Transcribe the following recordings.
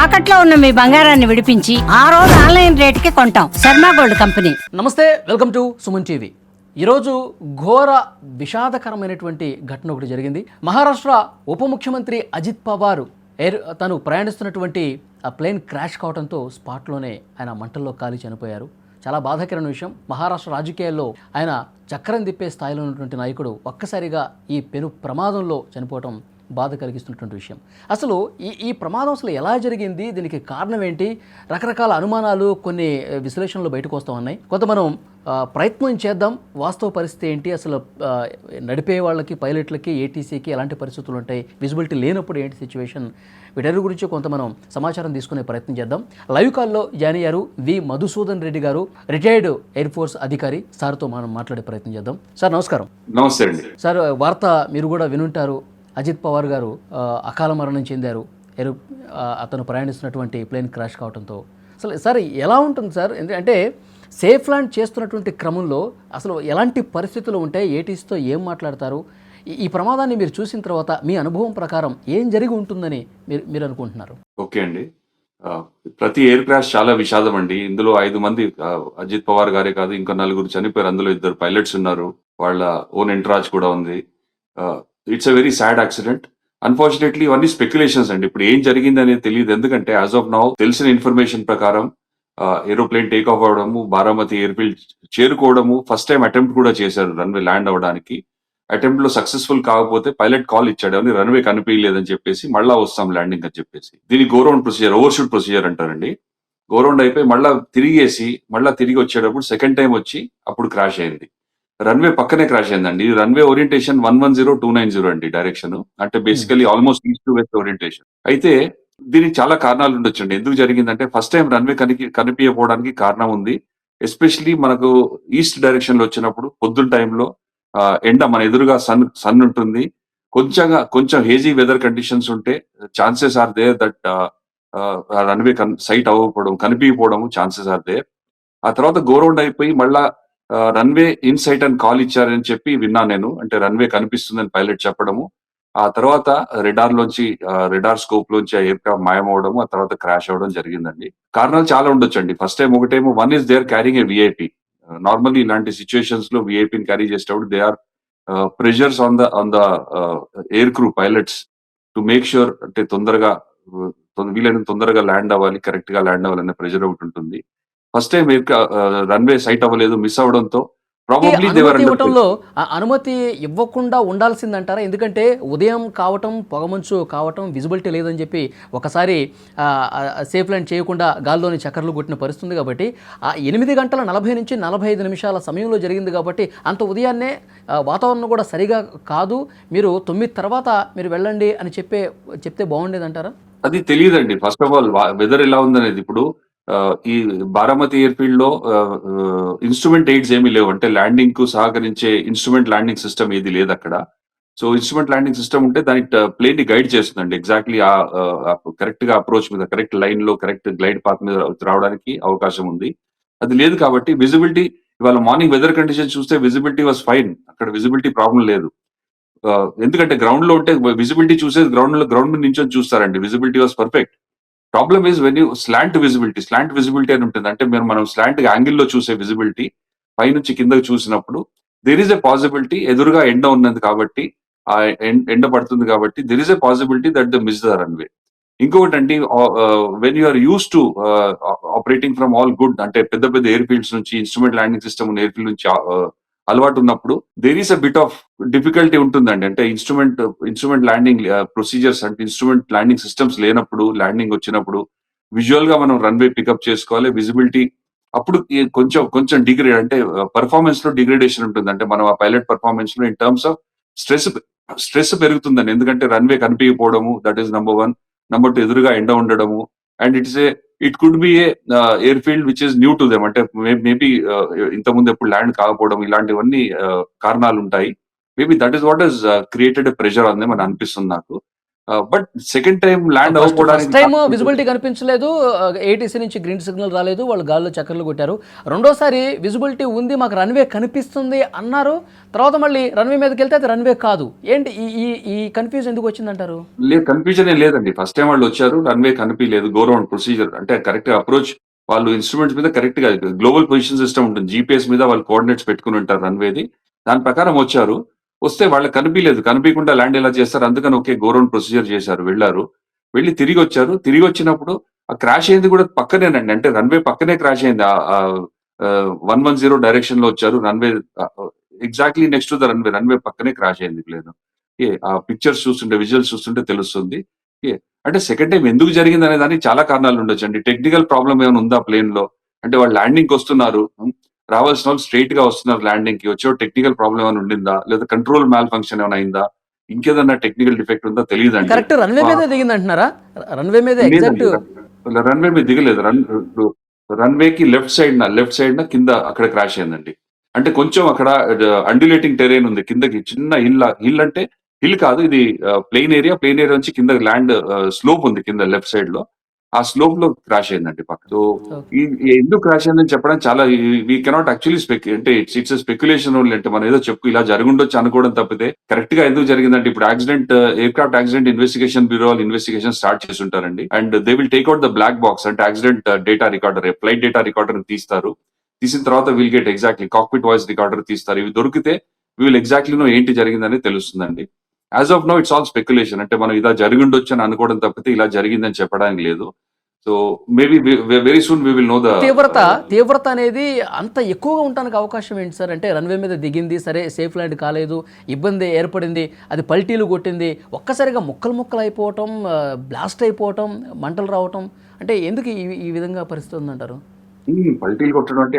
తాకట్లో ఉన్న మీ బంగారాన్ని విడిపించి ఆ రోజు ఆన్లైన్ రేటుకి కొంటాం. Sharma gold company. నమస్తే, వెల్కమ్ టు సుమన్ టీవీ. ఈరోజు ఘోర విషాదకరమైనటువంటి ఘటన ఒకటి జరిగింది. మహారాష్ట్ర ఉప ముఖ్యమంత్రి అజిత్ పవార్ తను ప్రయాణిస్తున్నటువంటి ఆ ప్లేన్ క్రాష్ కావడంతో స్పాట్లోనే ఆయన మంటల్లో కాలి చనిపోయారు. చాలా బాధాకరమైన విషయం. మహారాష్ట్ర రాజకీయాల్లో ఆయన చక్రం తిప్పే స్థాయిలో ఉన్నటువంటి నాయకుడు ఒక్కసారిగా ఈ పెను ప్రమాదంలో చనిపోవటం బాధ కలిగిస్తున్నటువంటి విషయం. అసలు ఈ ప్రమాదం అసలు ఎలా జరిగింది, దీనికి కారణం ఏంటి, రకరకాల అనుమానాలు, కొన్ని విశ్లేషణలు బయటకు వస్తూ ఉన్నాయి. కొంత మనం ప్రయత్నం చేద్దాం, వాస్తవ పరిస్థితి ఏంటి, అసలు నడిపే వాళ్ళకి, పైలట్లకి, ఏటీసీకి ఎలాంటి పరిస్థితులు ఉంటాయి, విజిబిలిటీ లేనప్పుడు ఏంటి సిచ్యువేషన్, వీటన్ని గురించి కొంత మనం సమాచారం తీసుకునే ప్రయత్నం చేద్దాం. లైవ్ కాల్లో జాయిన్ అయ్యారు వి మధుసూదన్ రెడ్డి గారు, రిటైర్డ్ ఎయిర్ ఫోర్స్ అధికారి. సార్తో మనం మాట్లాడే ప్రయత్నం చేద్దాం. సార్ నమస్కారం. నమస్తే అండి. సార్, వార్త మీరు కూడా వినుంటారు, అజిత్ పవార్ గారు అకాల మరణం చెందారు. అతను ప్రయాణిస్తున్నటువంటి ప్లేన్ క్రాష్ కావడంతో. అసలు సార్ ఎలా ఉంటుంది సార్, ఎందుకంటే సేఫ్ ల్యాండ్ చేస్తున్నటువంటి క్రమంలో అసలు ఎలాంటి పరిస్థితులు ఉంటాయి, ఏటీసీతో ఏం మాట్లాడతారు, ఈ ప్రమాదాన్ని మీరు చూసిన తర్వాత మీ అనుభవం ప్రకారం ఏం జరిగి ఉంటుందని మీరు అనుకుంటున్నారు? ఓకే అండి. ప్రతి ఎయిర్ క్రాష్ చాలా విషాదం అండి. ఇందులో 5 మంది, అజిత్ పవార్ గారే కాదు, ఇంకా 4 చనిపోయారు. అందులో 2 పైలట్స్ ఉన్నారు, వాళ్ళ ఓన్ ఎంట్రాజ్ కూడా ఉంది. It's a very sad accident. Unfortunately ఇవన్నీ స్పెక్యులేషన్స్ అండి. ఇప్పుడు ఏం జరిగింది అనేది తెలియదు. ఎందుకంటే యాజ్ ఆఫ్ నౌ తెలిసిన ఇన్ఫర్మేషన్ ప్రకారం ఏరోప్లేన్ టేక్ ఆఫ్ అవడము, బారామతి ఎయిర్ఫీల్డ్ చేరుకోవడము, ఫస్ట్ టైం అటెంప్ట్ కూడా చేశారు రన్వే ల్యాండ్ అవడానికి. అటెంప్ట్ లో సక్సెస్ఫుల్ కాకపోతే పైలట్ కాల్ ఇచ్చాడు, అని రన్వే కనిపించలేదని చెప్పేసి మళ్ళా వస్తాం ల్యాండింగ్ అని చెప్పేసి. దీన్ని go round procedure, overshoot procedure అంటారండి. గో రౌండ్ అయిపోయి మళ్ళా తిరిగి వచ్చేటప్పుడు సెకండ్ టైం వచ్చి అప్పుడు క్రాష్ అయింది. రన్వే పక్కనే క్రాష్ అయిందండి. రన్వే ఓరియంటేషన్ 110290 అండి డైరెక్షన్. అంటే basically almost east to west orientation. అయితే దీనికి చాలా కారణాలు ఉండొచ్చండి. ఎందుకు జరిగిందంటే ఫస్ట్ టైం రన్వే కనిపించకపోవడానికి కారణం ఉంది. ఎస్పెషలీ మనకు ఈస్ట్ డైరెక్షన్ లో వచ్చినప్పుడు పొద్దున్న టైంలో ఎండ మన ఎదురుగా సన్ ఉంటుంది. కొంచెం హేజీ వెదర్ కండిషన్స్ ఉంటే chances are there that runway sight కనిపించకపోవడం ఛాన్సెస్ ఆర్ దేర్. ఆ తర్వాత గో రౌండ్ అయిపోయి మళ్ళా రన్వే ఇన్ సైట్ అని కాల్ ఇచ్చారని చెప్పి విన్నా నేను. అంటే రన్వే కనిపిస్తుందని పైలట్ చెప్పడము, ఆ తర్వాత రెడార్ స్కోప్ లోంచి ఎయిర్ క్రాఫ్ట్ మాయమవడము, ఆ తర్వాత క్రాష్ అవ్వడం జరిగిందండి. కారణాలు చాలా ఉండొచ్చండి. ఫస్ట్ టైం ఒకటేమో one is there carrying a VIP. Normally ఇలాంటి సిచ్యువేషన్స్ లో విఐపిని క్యారీ చేసేటప్పుడు they are pressures on the air crew pilots to make sure, అంటే వీలైనంత తొందరగా ల్యాండ్ అవ్వాలి, కరెక్ట్ గా ల్యాండ్ అవ్వాలనే ప్రెషర్ ఒకటి ఉంటుంది. ఫస్ట్ టైం రన్వే సైట్ అవ్వలేదు, మిస్ అవడంతో ప్రాబబ్లీ అనుమతి ఇవ్వకుండా ఉండాల్సిందంటారా? ఎందుకంటే ఉదయం కావటం, పొగమంచు కావటం, విజిబిలిటీ లేదని చెప్పి ఒకసారి సేఫ్ ల్యాండ్ చేయకుండా గాల్లోని చక్కర్లు కొట్టిన పరిస్థితుంది. కాబట్టి 8 గంటల 40 నుంచి 45 నిమిషాల సమయంలో జరిగింది. కాబట్టి అంత ఉదయాన్నే వాతావరణం కూడా సరిగా కాదు, మీరు 9 తర్వాత మీరు వెళ్ళండి అని చెప్తే బాగుండేదంటారా? అది తెలియదండి. ఫస్ట్ ఆఫ్ ఆల్ వెదర్ ఎలా ఉందనేది. ఇప్పుడు ఈ బారామతి ఎయిర్ఫీల్డ్ లో ఇన్స్ట్రుమెంట్ ఎయిడ్స్ ఏమీ లేవు. అంటే ల్యాండింగ్ కు సహకరించే ఇన్స్ట్రుమెంట్ ల్యాండింగ్ సిస్టమ్ ఏది లేదు అక్కడ. సో ఇన్స్ట్రుమెంట్ ల్యాండింగ్ సిస్టమ్ ఉంటే దానికి ప్లేన్ ని గైడ్ చేస్తుందండి. ఎగ్జాక్ట్లీ కరెక్ట్ గా అప్రోచ్ మీద, కరెక్ట్ లైన్ లో, కరెక్ట్ గ్లైడ్ పాత్ మీద రావడానికి అవకాశం ఉంది. అది లేదు కాబట్టి విజిబిలిటీ, ఇవాళ మార్నింగ్ వెదర్ కండిషన్ చూస్తే విజిబిలిటీ వాజ్ ఫైన్. అక్కడ విజిబిలిటీ ప్రాబ్లం లేదు. ఎందుకంటే గ్రౌండ్ లో ఉంటే విజిబిలిటీ చూసేది గ్రౌండ్ మీద నించొని చూస్తారండి. Visibility was perfect. Problem is when you slant visibility అని ఉంటుంది. అంటే మనం స్లాంట్ యాంగిల్లో చూసే విజిబిలిటీ, పైనుంచి కిందకి చూసినప్పుడు దెర్ ఈస్ ఎ పాసిబిలిటీ, ఎదురుగా ఎండ ఉన్నది కాబట్టి, ఆ ఎండ పడుతుంది కాబట్టి there is a possibility that the miss the runway. ఇంకొకటి అండి, when you're use to operating from all good, అంటే పెద్ద ఎయిర్ ఫీల్డ్స్ నుంచి, instrument landing system airfield నుంచి అలవాటు ఉన్నప్పుడు there is a bit of difficulty ఉంటుందండి. అంటే ఇన్స్ట్రుమెంట్ ల్యాండింగ్ ప్రొసీజర్స్, అంటే ఇన్స్ట్రుమెంట్ ల్యాండింగ్ సిస్టమ్స్ లేనప్పుడు, ల్యాండింగ్ వచ్చినప్పుడు విజువల్ గా మనం రన్వే పికప్ చేసుకోవాలి. విజిబిలిటీ అప్పుడు కొంచెం డిగ్రేడ్, అంటే పర్ఫార్మెన్స్ లో డిగ్రేడేషన్ ఉంటుంది. అంటే మనం ఆ పైలట్ పర్ఫార్మెన్స్ లో ఇన్ టర్మ్స్ ఆఫ్ స్ట్రెస్ పెరుగుతుందండి. ఎందుకంటే రన్వే కనిపించకపోవడము, దట్ ఈస్ నంబర్ 1. నంబర్ 2, ఎదురుగా ఎండ ఉండడము. And it could be a airfield which is new to them. అంటే మేబీ ఇంతకుముందు ఎప్పుడు ల్యాండ్ కాకపోవడం, ఇలాంటివన్నీ కారణాలు ఉంటాయి. Maybe that is what is created a pressure on them అని అనిపిస్తుంది నాకు. But second time land first అవ్వకపోవడానికి టైం విజిబిలిటీ కనిపించలేదు, ఏటీసీ నుంచి గ్రీన్ సిగ్నల్ రాలేదు, వాళ్ళు గాల్లో చక్కర్లు కొట్టారు. రెండోసారి విజిబిలిటీ ఉంది, మాకు రన్వే కనిపిస్తుంది అన్నారు, తర్వాత మళ్ళీ రన్వే మీదకి వెళ్తే అది రన్వే కాదు. ఏంటి ఈ ఈ ఈ కన్ఫ్యూజ్ ఎందుకు వచ్చిందంటారు? లేదు, కన్ఫ్యూజన్ ఏం లేదండి. ఫస్ట్ టైం వాళ్ళు వచ్చారు, రన్వే కనిపించలేదు. గో రౌండ్ ప్రొసీజర్ అంటే కరెక్ట్ గా అప్రోచ్, వాళ్ళు ఇన్స్ట్రుమెంట్స్ మీద కరెక్ట్ గా గ్లోబల్ పొజిషన్ సిస్టమ్ ఉంటుంది, జీపీఎస్ మీద వాళ్ళు కోఆర్డినేట్స్ పెట్టుకుని ఉంటారు రన్వేది. దాని ప్రకారం వచ్చారు. వస్తే వాళ్ళకి కనిపించలేదు, కనిపించకుండా ల్యాండ్ ఎలా చేస్తారు, అందుకని ఓకే గో రౌండ్ ప్రొసీజర్ చేశారు, వెళ్ళారు. వెళ్ళి తిరిగి వచ్చారు. తిరిగి వచ్చినప్పుడు ఆ క్రాష్ అయింది కూడా పక్కనేనండి, అంటే రన్వే పక్కనే క్రాష్ అయింది. 110 డైరెక్షన్ లో వచ్చారు, runway exactly next to the runway, runway పక్కనే క్రాష్ అయింది ప్లేన్. ఆ పిక్చర్స్ చూస్తుంటే, విజువల్స్ చూస్తుంటే తెలుస్తుంది. అంటే సెకండ్ టైం ఎందుకు జరిగింది అనే దానికి చాలా కారణాలు ఉండొచ్చండి. టెక్నికల్ ప్రాబ్లం ఏమైనా ఉందా ప్లేన్ లో, అంటే వాళ్ళు ల్యాండింగ్ కి వస్తున్నారు, రావాల్సిన వాళ్ళు స్ట్రైట్ గా వస్తున్నారు ల్యాండింగ్ కి, వచ్చే టెక్నికల్ ప్రాబ్లం ఏమైనా ఉండిందా, లేదా కంట్రోల్ మ్యాల్ ఫంక్షన్ ఏమైనా అయిందా, ఇంకేదన్నా టెక్నికల్ డిఫెక్ట్ ఉందా తెలియదండి. కరెక్ట్ రన్వే మీద దిగింది అంటున్నారా? రన్వే మీద ఎగ్జాక్ట్ రన్వే మీద దిగలేదు. రన్వే కి లెఫ్ట్ సైడ్ న కింద అక్కడ క్రాష్ అయిందండి. అంటే కొంచెం అక్కడ అండ్యులేటింగ్ టెరైన్ ఉంది, కిందకి చిన్న హిల్ అంటే హిల్ కాదు ఇది, ప్లెయిన్ ఏరియా నుంచి కింద ల్యాండ్ స్లోప్ ఉంది కింద లెఫ్ట్ సైడ్ లో, ఆ స్లోప్ లో క్రాష్ అయిందండి పక్క. సో ఎందుకు క్రాష్ అయిందని చెప్పడం చాలా, వీ కెనాట్ యాక్చువల్లీ అంటే ఇట్స్ స్పెక్యులేషన్ ఓన్లీ, అంటే మనం ఏదో చెప్పు ఇలా జరుగుండొచ్చు అనుకోవడం తప్పితే కరెక్ట్ గా ఎందుకు జరిగిందంటే, ఇప్పుడు accident aircraft accident investigation bureau వాళ్ళు ఇన్వెస్టిగేషన్ స్టార్ట్ చేసి ఉంటారండి. And they will take out the black box, అంటే accident data recorder, flight data recorder తీస్తారు. తీసిన తర్వాత will get exactly cockpit voice recorder తీస్తారు. ఇవి దొరికితే విల్ ఎగ్జాక్ట్లీ నో ఏంటి జరిగిందని తెలుస్తుందండి. As of now it's all speculation, అంటే మనం ఇలా జరిగిండొచ్చు అని అనుకోవడం తప్పితే ఇలా జరిగిందని చెప్పడానికి లేదు. So maybe very soon we will know the తీవ్రత అనేది అంత ఎక్కువగా ఉండడానికి అవకాశం ఏంటి సార్? అంటే రన్వే మీద దిగింది సరే, సేఫ్ ల్యాండ్ కాలేదు, ఇబ్బంది ఏర్పడింది, అది పల్టీలు కొట్టింది, ఒక్కసారిగా ముక్కలు అయిపోవటం, బ్లాస్ట్ అయిపోవటం, మంటలు రావటం, అంటే ఎందుకు ఈ విధంగా పరిస్థితి ఉందంటారు? పల్టీలు కొట్టడం అంటే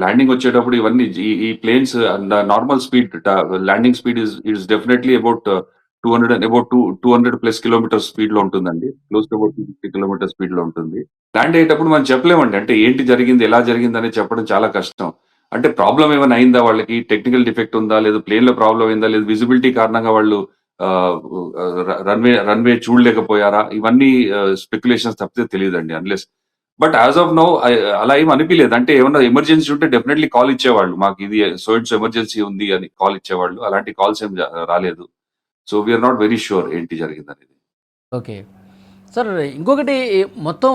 ల్యాండింగ్ వచ్చేటప్పుడు ఇవన్నీ ఈ planes normal speed, landing speed is definitely about 200 plus kilometre speed లో ఉంటుందండి, close to about 250 kilometre speed లో ఉంటుంది. ల్యాండ్ అయ్యేటప్పుడు మనం చెప్పలేమండి, అంటే ఏంటి జరిగింది, ఎలా జరిగింది అనేది చెప్పడం చాలా కష్టం. అంటే ప్రాబ్లం ఏమైనా అయిందా, వాళ్ళకి టెక్నికల్ డిఫెక్ట్ ఉందా, లేదు ప్లేన్ లో ప్రాబ్లం అయిందా, లేదు విజిబిలిటీ కారణంగా వాళ్ళు రన్వే చూడలేకపోయారా, ఇవన్నీ స్పెక్యులేషన్స్ తప్పితే తెలియదండి. Unless but as of now అలా ఏం అనిపించలేదు. అంటే ఏమన్నా ఎమర్జెన్సీ ఉంటే డెఫినెట్లీ కాల్ ఇచ్చేవాళ్ళు, మాకు ఇది సో ఇట్స్ ఎమర్జెన్సీ ఉంది అని కాల్ ఇచ్చేవాళ్ళు. అలాంటి కాల్స్ ఏం రాలేదు. So we are not very sure ఏంటి జరిగింది అనేది. ఓకే సార్, ఇంకొకటి మొత్తం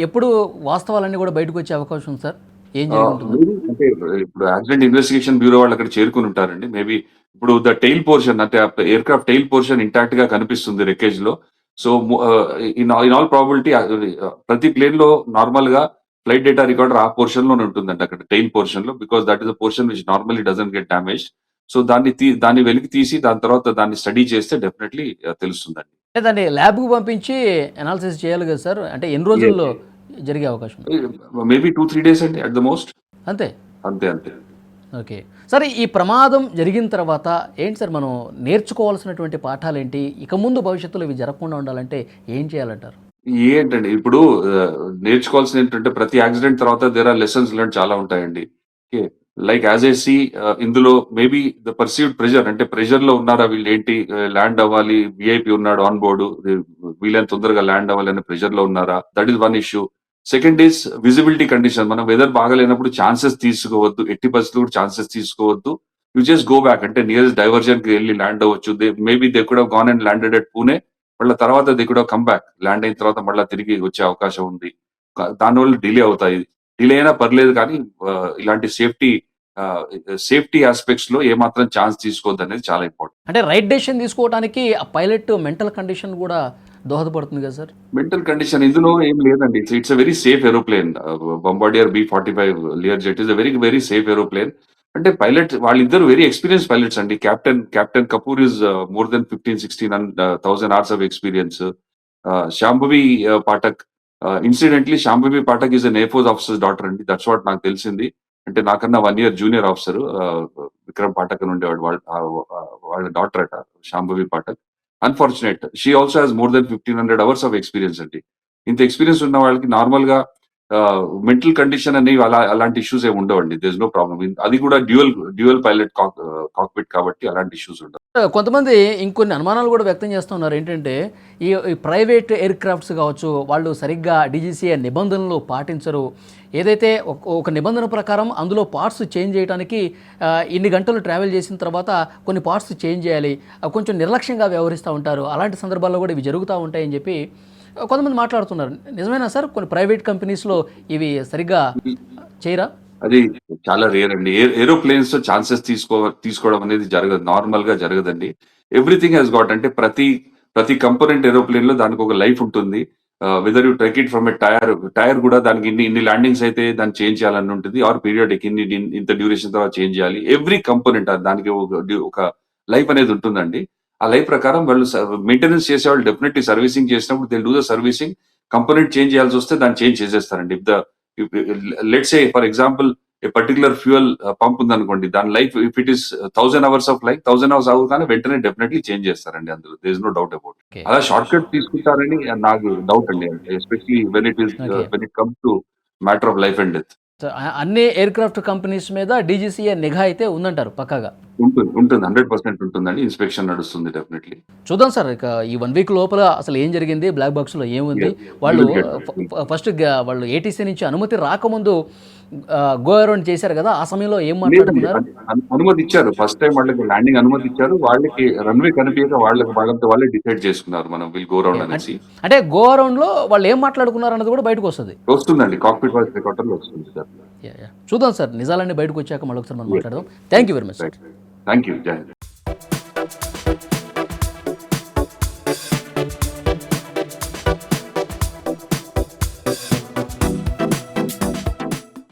ఎప్పుడు వాస్తవాలన్నీ కూడా బయటకు వచ్చే అవకాశం ఉంది సార్? ఏం జరుగుతుంది? అంటే ఇప్పుడు యాక్సిడెంట్ ఇన్వెస్టిగేషన్ బ్యూరో వాళ్ళు అక్కడ చేరుకుని ఉంటారండి. మేబీ ఇప్పుడు ద టెయిల్ పోర్షన్, అంటే air craft tail portion intact గా కనిపిస్తుంది రెకేజ్ లో. సో ఇన్ ఆల్ ప్రాబిలిటీ ప్రతి ప్లేన్ లో నార్మల్ గా ఫ్లైట్ డేటా రికార్డర్ ఆ పోర్షన్ లోనే ఉంటుందండి, అక్కడ టెయిల్ పోర్షన్ లో, because that is a portion which normally doesn't get damage. So దాన్ని వెలికి తీసి దాని తర్వాత దాన్ని స్టడీ చేస్తే డెఫినెట్లీ తెలుస్తుందండి. అంటే దాన్ని ల్యాబ్కు పంపించి అనాలిసిస్ చేయాలి కదా సార్? అంటే ఎన్ని రోజుల్లో జరిగే అవకాశం ఉంది? మేబీ 2-3 days అండి అట్ ద మోస్ట్. అంతే అంతే. ఓకే సరే, ఈ ప్రమాదం జరిగిన తర్వాత ఏంటి సార్ మనం నేర్చుకోవాల్సినటువంటి పాఠాలు ఏంటి? ఇక ముందు భవిష్యత్తులో ఇవి జరగకుండా ఉండాలంటే ఏం చేయాలంటారు? ఏంటండి ఇప్పుడు నేర్చుకోవాల్సిన ఏంటంటే, ప్రతి యాక్సిడెంట్ తర్వాత దేర్ ఆర్ లెసన్స్ లెర్న్ చాలా ఉంటాయండి. Okay, like as a see ఇందులో మేబీ ద పర్సీవ్డ్ ప్రెషర్, అంటే ప్రెషర్ లో ఉన్నారా వీళ్ళు, ఏంటి ల్యాండ్ అవ్వాలి, విఐపి ఉన్నాడు ఆన్ బోర్డు, వీళ్ళని తొందరగా ల్యాండ్ అవ్వాలి అనే ప్రెషర్ లో ఉన్నారా, that is one issue. Second is visibility condition, మనం వెదర్ బాగాలేనప్పుడు ఛాన్సెస్ తీసుకోవద్దు, ఎట్టి పరిస్థితులు కూడా ఛాన్సెస్ తీసుకోవద్దు. యూ జస్ట్ గో బ్యాక్, అంటే నియరెస్ట్ డైవర్జన్ కి వెళ్ళి ల్యాండ్ అవ్వచ్చు. Maybe they could have gone and landed at Pune, మళ్ళీ తర్వాత they could have come back, land అయిన తర్వాత మళ్ళీ తిరిగి వచ్చే అవకాశం ఉంది. దానివల్ల డిలే అవుతాయి. డిలే అయినా పర్లేదు కానీ ఇలాంటి సేఫ్టీ ఆస్పెక్ట్స్ లో ఏమాత్రం ఛాన్స్ తీసుకోవద్దు అనేది చాలా ఇంపార్టెంట్. అంటే రైట్ డెసిషన్ తీసుకోవడానికి ఆ పైలట్ మెంటల్ కండిషన్ కూడా దోహదపడుతుంది కదా సార్? మెంటల్ కండిషన్ ఇందులో ఏం లేదండి. It's a very safe aeroplane. Bombardier B-45 Lear is a very very safe aeroplane. అంటే పైలట్ వాళ్ళిద్దరు వెరీ ఎక్స్పీరియన్స్ పైలట్స్ అండి. Captain Kapoor is more than 15,000-16,000 hours of experience. Shambhavi Pathak, incidentally Shambhavi Pathak is an air force officer daughter అండి. That's what నాకు తెలిసింది. అంటే నాకన్నా 1 year junior officer Vikram Pathak అని ఉండేవాడు. వాళ్ళ డాటర్ అట Shambhavi Pathak. Unfortunate she also has more than 1,500 hours of experience అండి. ఇంత ఎక్స్పీరియన్స్ ఉన్న వాళ్ళకి నార్మల్ గా మెంటల్ కండిషన్ అనేవి అలాంటి ఇష్యూస్ ఏమి ఉండవండి. There is no problem. అది కూడా డ్యూయల్ పైలట్ కాక్పిట్ కాబట్టి అలాంటి ఇష్యూస్ ఉండవు. కొంతమంది ఇంకొన్ని అనుమానాలు కూడా వ్యక్తం చేస్తున్నారు. ఏంటంటే ఈ ప్రైవేట్ ఎయిర్ క్రాఫ్ట్స్ కావచ్చు, వాళ్ళు సరిగ్గా డీజీసీఏ నిబంధనలు పాటించరు. ఏదైతే ఒక నిబంధన ప్రకారం అందులో పార్ట్స్ చేంజ్ చేయడానికి ఇన్ని గంటలు ట్రావెల్ చేసిన తర్వాత కొన్ని పార్ట్స్ చేంజ్ చేయాలి, కొంచెం నిర్లక్ష్యంగా వ్యవహరిస్తూ ఉంటారు. అలాంటి సందర్భాల్లో కూడా ఇవి జరుగుతూ ఉంటాయని చెప్పి కొంతమంది మాట్లాడుతున్నారు. నిజమేనా సార్? కొన్ని ప్రైవేట్ కంపెనీస్లో ఇవి సరిగ్గా చేయరా? అది చాలా రేర్ అండి. ఏరోప్లేన్స్ తో ఛాన్సెస్ తీసుకోవడం అనేది నార్మల్ గా జరగదండి. ఎవ్రీథింగ్ హెస్ గాట్, అంటే ప్రతి కంపోనెంట్ ఏరోప్లేన్ లో దానికి ఒక లైఫ్ ఉంటుంది. Whether you take it from a tyre కూడా దానికి ఇన్ని ల్యాండింగ్స్ అయితే దాన్ని చేంజ్ చేయాలని ఉంటుంది, ఆర్ పీరియాడిక్ ఇంత డ్యూరేషన్ తర్వాత చేంజ్ చేయాలి. ఎవ్రీ కంపోనెంట్ దానికి ఒక లైఫ్ అనేది ఉంటుందండి. ఆ లైఫ్ ప్రకారం వాళ్ళు మెయింటెనెన్స్ చేసేవాళ్ళు డెఫినెట్లీ సర్వీసింగ్ చేసినప్పుడు they do the servicing. Component change చేయాల్సి వస్తే దాన్ని చేంజ్ చేసేస్తారండి. Let's say for example a particular fuel pump ఉందనుకోండి, దాని life if it is 1000 hours of life, 1000 hours అవగానే వెంటనే డెఫినెట్లీ చేంజ్ చేస్తారండి. అందులో there is no doubt about. Okay. అలా షార్ట్ కట్ తీసుకుంటారని నాకు డౌట్ అండి, especially when it comes to matter of life and death. అన్ని ఎయిర్ క్రాఫ్ట్ కంపెనీస్ మీద డీజీసీఏ నిఘా అయితే ఉందంటారు పక్కాగా? ఉంటుంది 100% ఉంటుందండి. ఇన్స్పెక్షన్ నడుస్తుంది డెఫినెట్లీ. చూద్దాం సార్, ఇక ఈ 1 week లోపల అసలు ఏం జరిగింది, బ్లాక్ బాక్స్లో ఏముంది. వాళ్ళు ఫస్ట్ వాళ్ళు ఏటీసీ నుంచి అనుమతి రాకముందు గో అరౌండ్ చేశారు కదా, ఆ సమయంలో ఏం మాట్లాడుకున్నారు? అనుమతి ఇచ్చారు. ఫస్ట్ టైం వాళ్ళకి ల్యాండింగ్ అనుమతి ఇచ్చారు. వాళ్ళకి రన్వే కనిపించక వాళ్ళే డిసైడ్ చేసుకున్నారు మనం విల్ గో రౌండ్ అనేసి. అంటే గో అరౌండ్ లో వాళ్ళు ఏం మాట్లాడుకున్నారు అన్నది కూడా బయటకు వస్తుందండి. కాక్పిట్ వాయిస్ రికార్డర్ లో వస్తుంది సార్. చూద్దాం సార్, నిజాలన్నీ బయటకు వచ్చాక మళ్ళీ ఒకసారి మనం మాట్లాడదాం. Thank you very much. Thank you. జై హింద్.